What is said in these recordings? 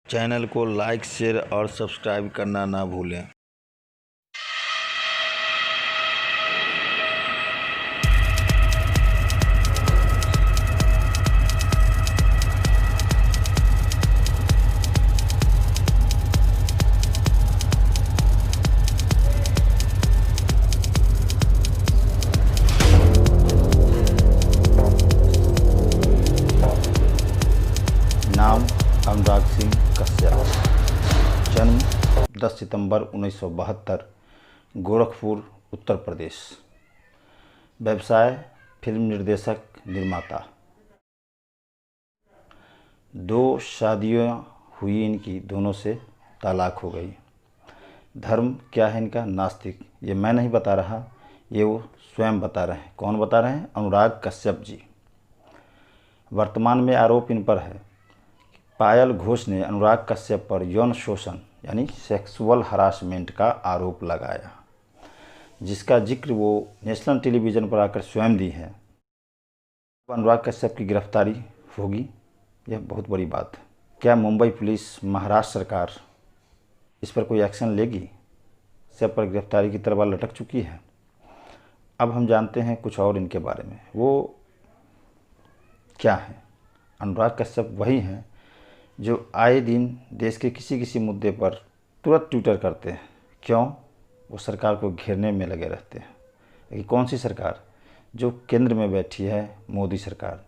Channel को like, share और subscribe करना ना भूलें। नाम अनुराग सिंह कश्यप। जन्म 10 सितंबर 1972, गोरखपुर, उत्तर प्रदेश। व्यवसाय फिल्म निर्देशक, निर्माता। 2 शादियां हुई इनकी, दोनों से तलाक हो गई। धर्म क्या है इनका? नास्तिक। ये मैं नहीं बता रहा, ये वो स्वयं बता रहे हैं। कौन बता रहे हैं? अनुराग कश्यप जी। वर्तमान में आरोप इन पर है। पायल घोष ने अनुराग कश्यप पर यौन शोषण यानी सेक्सुअल हरासमेंट का आरोप लगाया, जिसका जिक्र वो नेशनल टेलीविज़न पर आकर स्वयं दी है। अनुराग कश्यप की गिरफ्तारी होगी, यह बहुत बड़ी बात है। क्या मुंबई पुलिस, महाराष्ट्र सरकार इस पर कोई एक्शन लेगी? सब पर गिरफ्तारी की तलवार लटक चुकी है। अब हम जानते हैं कुछ और इनके बारे में। वो क्या है? अनुराग कश्यप वही हैं जो आए दिन देश के किसी मुद्दे पर तुरंत ट्विटर करते हैं। क्यों? वो सरकार को घेरने में लगे रहते हैं। लेकिन कौन सी सरकार? जो केंद्र में बैठी है, मोदी सरकार,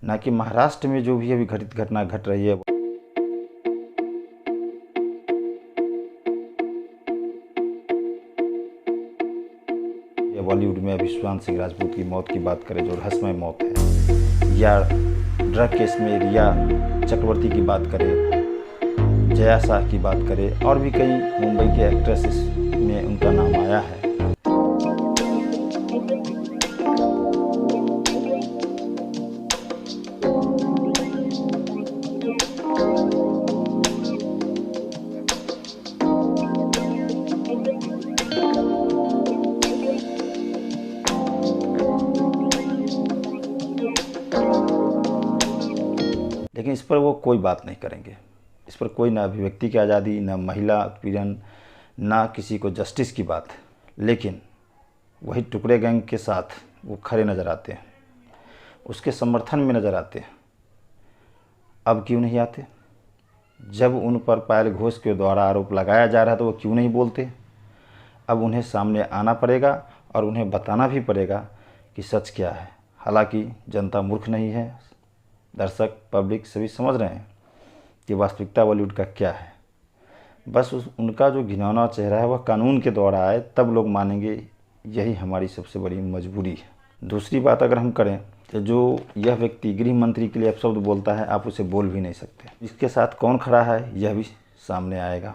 ना कि महाराष्ट्र में जो भी अभी घटना घट रही है। या बॉलीवुड में अभी सुशांत सिंह राजपूत की मौत की बात करें, जो रहस्यमय मौत है, या ड्रग केस में रिया चक्रवर्ती की बात करें, जया शाह की बात करें, और भी कई मुंबई के एक्ट्रेसेस में उनका नाम आया है। लेकिन इस पर वो कोई बात नहीं करेंगे। इस पर कोई ना अभिव्यक्ति की आज़ादी, ना महिला उत्पीड़न, ना किसी को जस्टिस की बात। लेकिन वही टुकड़े गैंग के साथ वो खड़े नज़र आते हैं, उसके समर्थन में नज़र आते हैं। अब क्यों नहीं आते? जब उन पर पायल घोष के द्वारा आरोप लगाया जा रहा है तो वो क्यों नहीं बोलते? अब उन्हें सामने आना पड़ेगा और उन्हें बताना भी पड़ेगा कि सच क्या है। हालांकि जनता मूर्ख नहीं है, दर्शक, पब्लिक सभी समझ रहे हैं कि वास्तविकता बॉलीवुड का क्या है। बस उनका जो घिनौना चेहरा है वह कानून के द्वारा आए, तब लोग मानेंगे। यही हमारी सबसे बड़ी मजबूरी है। दूसरी बात अगर हम करें तो जो यह व्यक्ति गृह मंत्री के लिए अपशब्द बोलता है, आप उसे बोल भी नहीं सकते। इसके साथ कौन खड़ा है यह भी सामने आएगा।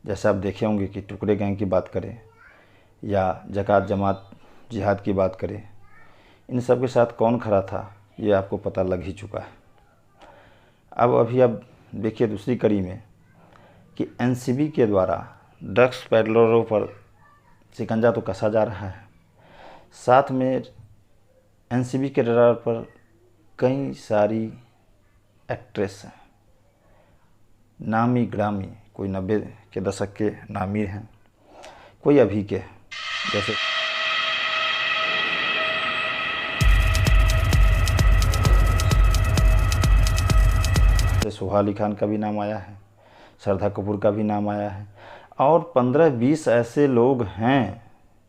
जैसे आप देखे होंगे कि टुकड़े गैंग की बात करें या ज़कात जमात जिहाद की बात करें, इन सब के साथ कौन खड़ा था ये आपको पता लग ही चुका है। अब देखिए दूसरी कड़ी में कि एनसीबी के द्वारा ड्रग्स पेडलरों पर शिकंजा तो कसा जा रहा है, साथ में एनसीबी के रडार पर कई सारी एक्ट्रेस हैं, नामी ग्रामी। कोई 90 के दशक के नामी हैं, कोई अभी के, जैसे सोहा अली खान का भी नाम आया है, श्रद्धा कपूर का भी नाम आया है, और 15-20 ऐसे लोग हैं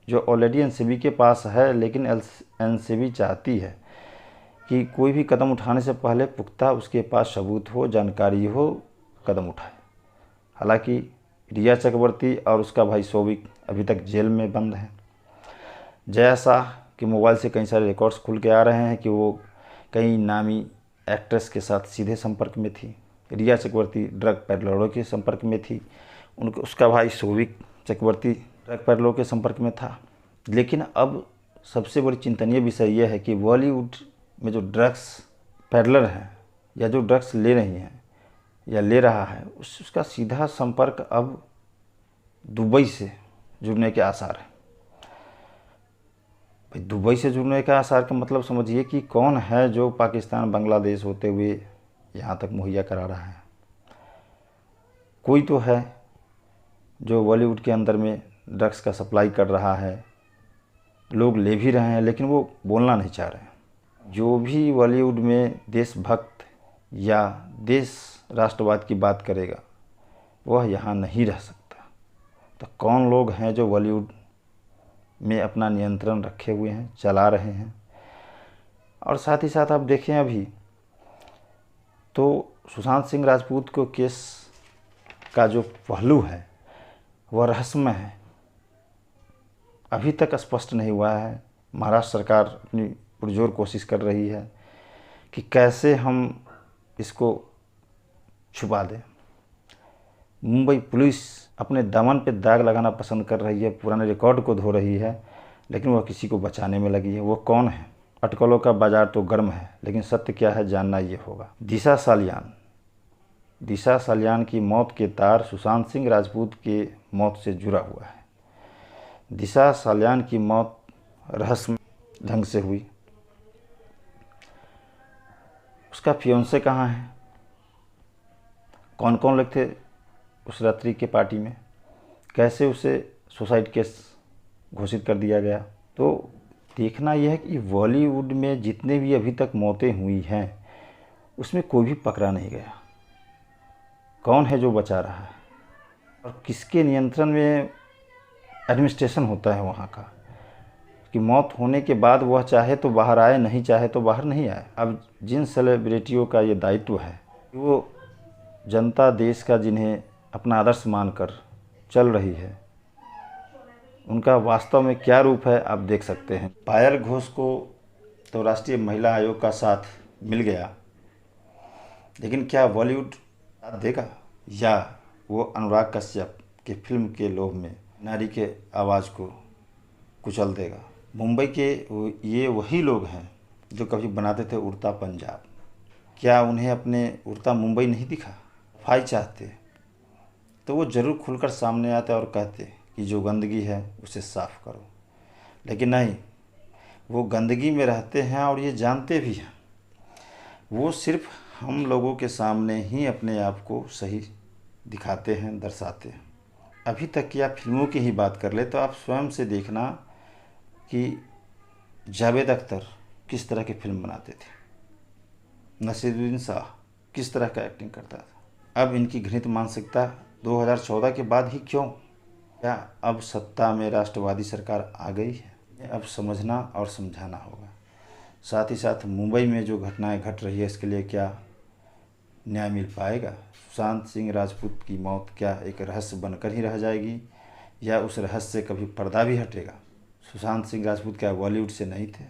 जो ऑलरेडी एनसीबी के पास है। लेकिन एनसीबी चाहती है कि कोई भी कदम उठाने से पहले पुख्ता उसके पास सबूत हो, जानकारी हो, कदम उठाए। हालांकि रिया चक्रवर्ती और उसका भाई शोविक अभी तक जेल में बंद हैं। जया शाह के मोबाइल से कई सारे रिकॉर्ड्स खुल के आ रहे हैं कि वो कई नामी एक्ट्रेस के साथ सीधे संपर्क में थी। रिया चक्रवर्ती ड्रग पेडलरों के संपर्क में थी, उसका भाई शोविक चक्रवर्ती ड्रग पेडलरों के संपर्क में था। लेकिन अब सबसे बड़ी चिंतनीय विषय यह है कि बॉलीवुड में जो ड्रग्स पेडलर हैं या जो ड्रग्स ले रही हैं या ले रहा है, उसका सीधा संपर्क अब दुबई से जुड़ने के आसार है। दुबई से जुड़ने का आसार का मतलब समझिए कि कौन है जो पाकिस्तान, बांग्लादेश होते हुए यहाँ तक मुहैया करा रहा है। कोई तो है जो बॉलीवुड के अंदर में ड्रग्स का सप्लाई कर रहा है, लोग ले भी रहे हैं, लेकिन वो बोलना नहीं चाह रहे हैं। जो भी बॉलीवुड में देशभक्त या देश राष्ट्रवाद की बात करेगा वह यहाँ नहीं रह सकता। तो कौन लोग हैं जो बॉलीवुड में अपना नियंत्रण रखे हुए हैं, चला रहे हैं। और साथ ही साथ आप देखें अभी तो सुशांत सिंह राजपूत को केस का जो पहलू है वह रहस्यमय है, अभी तक स्पष्ट नहीं हुआ है। महाराष्ट्र सरकार अपनी पुरजोर कोशिश कर रही है कि कैसे हम इसको छुपा दें। मुंबई पुलिस अपने दामन पे दाग लगाना पसंद कर रही है, पुराने रिकॉर्ड को धो रही है, लेकिन वह किसी को बचाने में लगी है। वो कौन है? अटकलों का बाजार तो गर्म है, लेकिन सत्य क्या है जानना ये होगा। दिशा सालियान की मौत के तार सुशांत सिंह राजपूत के मौत से जुड़ा हुआ है। दिशा सालियान की मौत रहस्य ढंग से हुई। उसका फियोंसे कहाँ है? कौन कौन लोग थे उस रात्रि के पार्टी में? कैसे उसे सुसाइड केस घोषित कर दिया गया? तो देखना यह है कि बॉलीवुड में जितने भी अभी तक मौतें हुई हैं उसमें कोई भी पकड़ा नहीं गया। कौन है जो बचा रहा है और किसके नियंत्रण में एडमिनिस्ट्रेशन होता है वहाँ का, कि मौत होने के बाद वह चाहे तो बाहर आए, नहीं चाहे तो बाहर नहीं आए। अब जिन सेलिब्रिटियों का ये दायित्व है कि वो जनता देश का जिन्हें अपना आदर्श मानकर चल रही है, उनका वास्तव में क्या रूप है आप देख सकते हैं। पायल घोष को तो राष्ट्रीय महिला आयोग का साथ मिल गया, लेकिन क्या बॉलीवुड साथ देगा या वो अनुराग कश्यप के फिल्म के लोभ में नारी के आवाज़ को कुचल देगा? मुंबई के ये वही लोग हैं जो कभी बनाते थे उड़ता पंजाब। क्या उन्हें अपने उड़ता मुंबई नहीं दिखा? सफाई चाहते तो वो ज़रूर खुलकर सामने आते और कहते कि जो गंदगी है उसे साफ़ करो, लेकिन नहीं, वो गंदगी में रहते हैं और ये जानते भी हैं। वो सिर्फ हम लोगों के सामने ही अपने आप को सही दिखाते हैं, दर्शाते हैं। अभी तक की आप फिल्मों की ही बात कर ले तो आप स्वयं से देखना कि जावेद अख्तर किस तरह की फिल्म बनाते थे, नसीरुद्दीन शाह किस तरह का एक्टिंग करता था। अब इनकी घृणित मानसिकता 2014 के बाद ही क्यों? क्या अब सत्ता में राष्ट्रवादी सरकार आ गई है? अब समझना और समझाना होगा। साथ ही साथ मुंबई में जो घटनाएं घट रही है इसके लिए क्या न्याय मिल पाएगा? सुशांत सिंह राजपूत की मौत क्या एक रहस्य बनकर ही रह जाएगी या उस रहस्य से कभी पर्दा भी हटेगा? सुशांत सिंह राजपूत क्या बॉलीवुड से नहीं थे?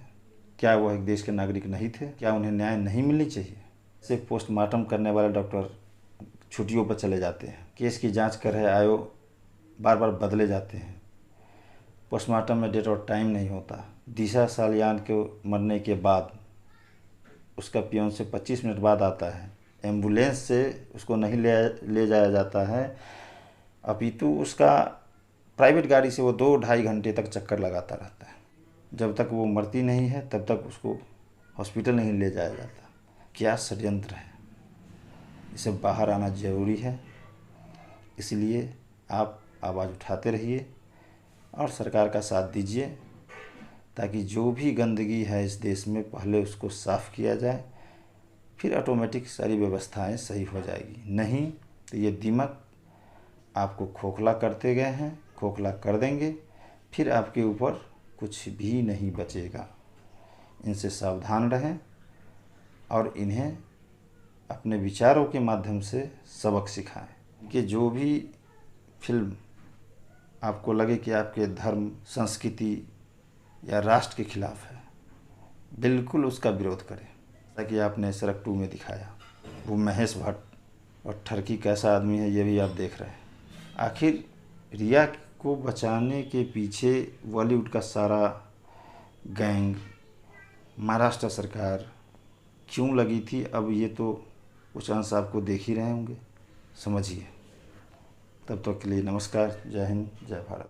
क्या वह एक देश के नागरिक नहीं थे? क्या उन्हें न्याय नहीं मिलनी चाहिए? सिर्फ पोस्टमार्टम करने वाले डॉक्टर छुट्टियों पर चले जाते हैं, केस की जांच कर रहे आयोग बार बार बदले जाते हैं, पोस्टमार्टम में डेट और टाइम नहीं होता। दिशा सालियान के मरने के बाद उसका पियोन से 25 मिनट बाद आता है, एम्बुलेंस से उसको नहीं ले जाया जाता है, अपितु उसका प्राइवेट गाड़ी से वो 2-2.5 घंटे तक चक्कर लगाता रहता है। जब तक वो मरती नहीं है तब तक उसको हॉस्पिटल नहीं ले जाया जाता। क्या षड्यंत्र है? इसे बाहर आना ज़रूरी है। इसलिए आप आवाज़ उठाते रहिए और सरकार का साथ दीजिए ताकि जो भी गंदगी है इस देश में पहले उसको साफ़ किया जाए, फिर ऑटोमेटिक सारी व्यवस्थाएं सही हो जाएगी। नहीं तो ये दिमाग आपको खोखला करते गए हैं, खोखला कर देंगे, फिर आपके ऊपर कुछ भी नहीं बचेगा। इनसे सावधान रहें और इन्हें अपने विचारों के माध्यम से सबक सिखाएं कि जो भी फिल्म आपको लगे कि आपके धर्म, संस्कृति या राष्ट्र के खिलाफ है, बिल्कुल उसका विरोध करें। ताकि आपने सरक 2 में दिखाया वो महेश भट्ट और ठरकी कैसा आदमी है ये भी आप देख रहे हैं। आखिर रिया को बचाने के पीछे बॉलीवुड का सारा गैंग, महाराष्ट्र सरकार क्यों लगी थी, अब ये तो कुछ अंश आपको देख ही रहे होंगे, समझिए। तब तक के लिए नमस्कार, जय हिंद, जय भारत।